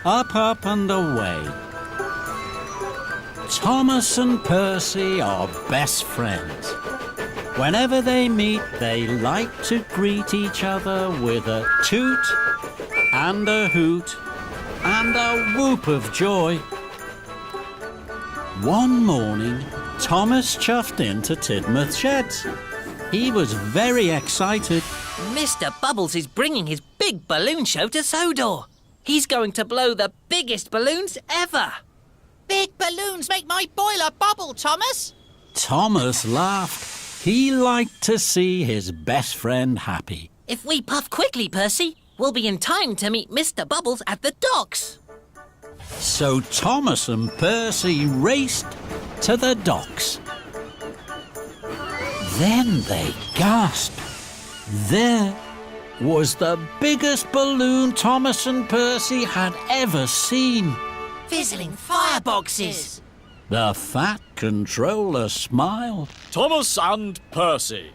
up and away. Thomas and Percy are best friends. Whenever they meet, they like to greet each other with a toot and a hoot and a whoop of joy. One morning, Thomas chuffed into Tidmouth Sheds. He was very excited. Mr. Bubbles is bringing his big balloon show to Sodor. He's going to blow the biggest balloons ever. Big balloons make my boiler bubble, Thomas. Thomas laughed. He liked to see his best friend happy. If we puff quickly, Percy, we'll be in time to meet Mr. Bubbles at the docks. So Thomas and Percy raced to the docks. Then they gasped. There was the biggest balloon Thomas and Percy had ever seen. Fizzling fireboxes. The Fat Controller smiled. Thomas and Percy,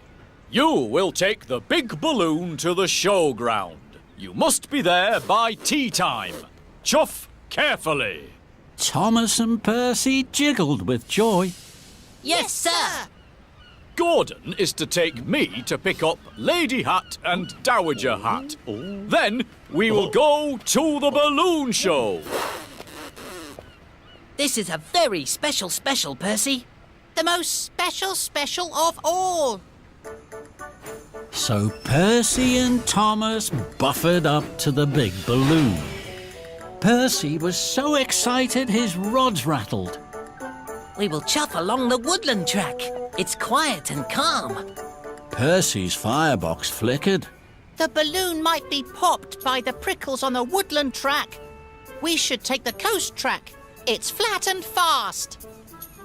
you will take the big balloon to the showground. You must be there by tea time. Chuff carefully. Thomas and Percy jiggled with joy. Yes, sir. Gordon is to take me to pick up Lady Hat and Dowager Hat. Then we will go to the balloon show. This is a very special, Percy. The most special of all. So Percy and Thomas buffered up to the big balloon. Percy was so excited his rods rattled. We will chuff along the woodland track. It's quiet and calm. Percy's firebox flickered. The balloon might be popped by the prickles on the woodland track. We should take the coast track. It's flat and fast.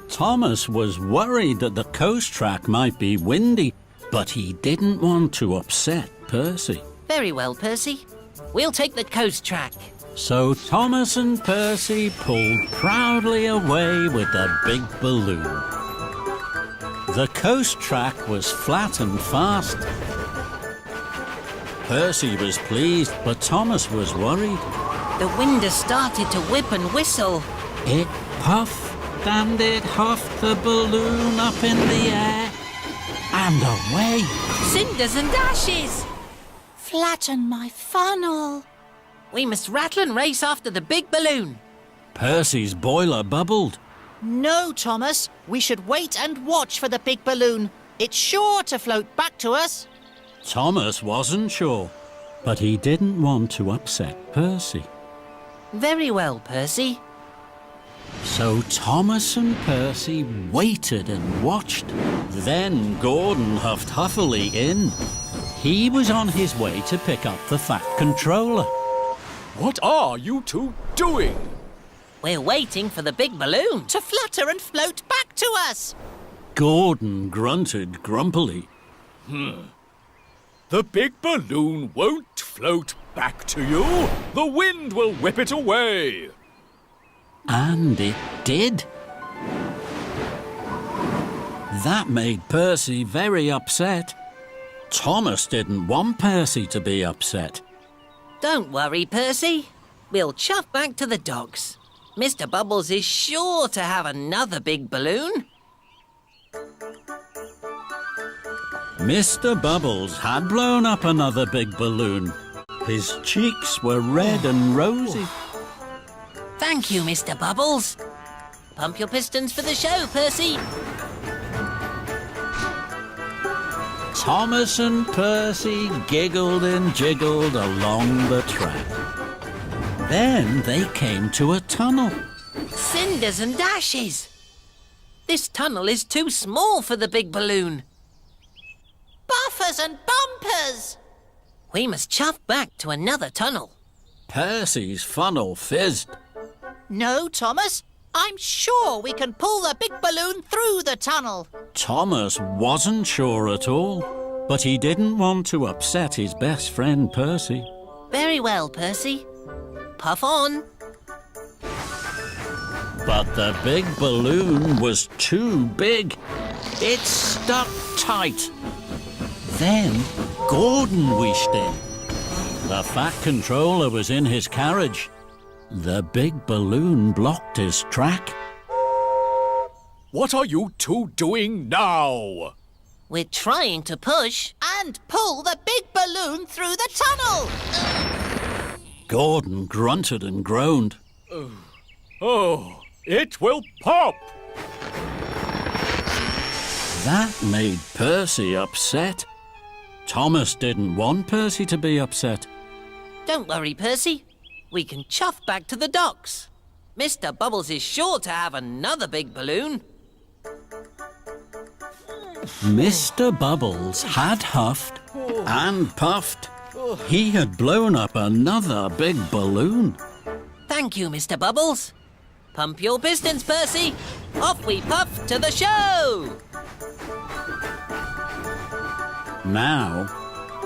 Thomas was worried that the coast track might be windy, but he didn't want to upset Percy. Very well, Percy. We'll take the coast track. So Thomas and Percy pulled proudly away with the big balloon. The coast track was flat and fast. Percy was pleased, but Thomas was worried. The wind has started to whip and whistle. It puffed and it huffed the balloon up in the air and away. Cinders and ashes! Flatten my funnel. We must rattle and race after the big balloon. Percy's boiler bubbled. No, Thomas. We should wait and watch for the big balloon. It's sure to float back to us. Thomas wasn't sure, but he didn't want to upset Percy. Very well, Percy. So Thomas and Percy waited and watched. Then Gordon huffed huffily in. He was on his way to pick up the Fat Controller. What are you two doing? We're waiting for the big balloon. To flutter and float back to us. Gordon grunted grumpily. The big balloon won't float back to you. The wind will whip it away. And it did. That made Percy very upset. Thomas didn't want Percy to be upset. Don't worry, Percy. We'll chuff back to the docks. Mr. Bubbles is sure to have another big balloon. Mr. Bubbles had blown up another big balloon. His cheeks were red and rosy. Thank you, Mr. Bubbles. Pump your pistons for the show, Percy. Thomas and Percy giggled and jiggled along the track. Then they came to a tunnel. Cinders and ashes. This tunnel is too small for the big balloon. Buffers and bumpers. We must chuff back to another tunnel. Percy's funnel fizzed. No, Thomas. I'm sure we can pull the big balloon through the tunnel. Thomas wasn't sure at all, but he didn't want to upset his best friend Percy. Very well, Percy. Puff on. But the big balloon was too big. It stuck tight. Then Gordon wished in. The Fat Controller was in his carriage. The big balloon blocked his track. What are you two doing now? We're trying to push. And pull the big balloon through the tunnel. Gordon grunted and groaned. Oh, it will pop! That made Percy upset. Thomas didn't want Percy to be upset. Don't worry, Percy. We can chuff back to the docks. Mr. Bubbles is sure to have another big balloon. Mr. Bubbles had huffed and puffed. He had blown up another big balloon. Thank you, Mr. Bubbles. Pump your pistons, Percy. Off we puff to the show. Now,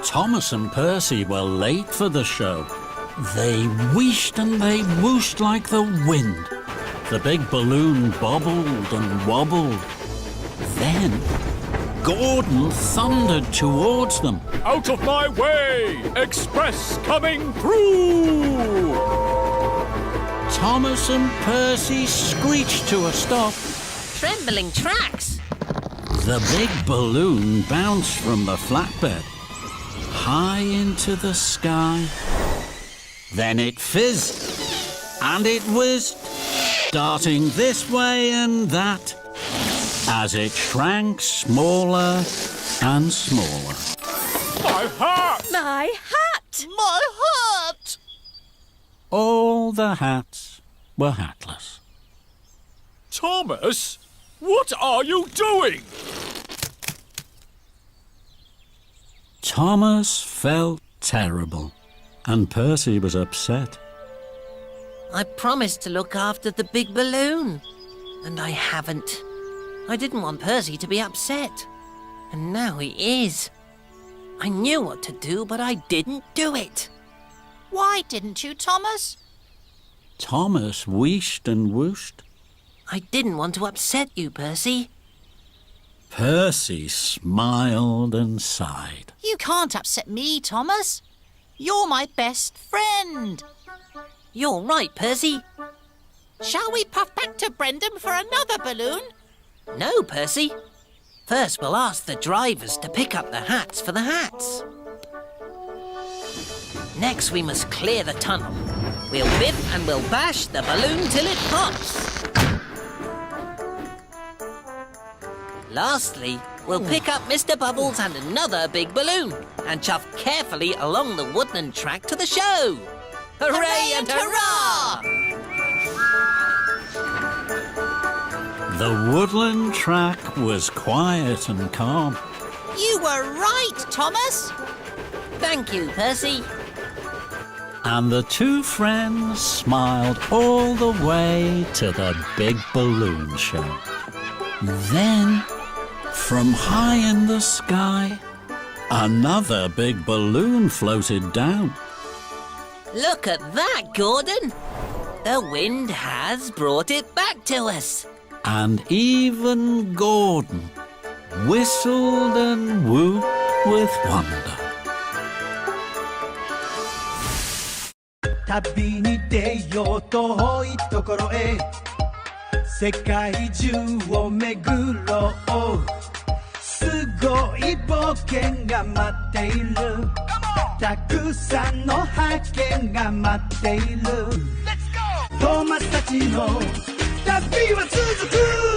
Thomas and Percy were late for the show. They wheeshed and they whooshed like the wind. The big balloon bobbled and wobbled. Then, Gordon thundered towards them. Out of my way! Express coming through! Thomas and Percy screeched to a stop. Trembling tracks. The big balloon bounced from the flatbed high into the sky. Then it fizzed and it whizzed, darting this way and that as it shrank smaller and smaller. My hat! My hat! My hat! All the hats were hatless. Thomas, what are you doing? Thomas felt terrible, and Percy was upset. I promised to look after the big balloon, and I haven't. I didn't want Percy to be upset, and now he is. I knew what to do, but I didn't do it. Why didn't you, Thomas? Thomas wheeshed and whooshed. I didn't want to upset you, Percy. Percy smiled and sighed. You can't upset me, Thomas. You're my best friend. You're right, Percy. Shall we puff back to Brendam for another balloon? No, Percy. First, we'll ask the drivers to pick up the hats for the hats. Next, we must clear the tunnel. We'll biff and we'll bash the balloon till it pops. Lastly, we'll pick up Mr. Bubbles and another big balloon and chuff carefully along the woodland track to the show. Hooray and hurrah! The woodland track was quiet and calm. You were right, Thomas. Thank you, Percy. And the two friends smiled all the way to the big balloon show. Then, from high in the sky, another big balloon floated down. Look at that, Gordon. The wind has brought it back to us. And even Gordon whistled and whooped with wonder. 旅に出よう遠いところへ世界中を巡ろうすごい冒険が待っているたくさんの発見が待っているトーマスたちの旅は続く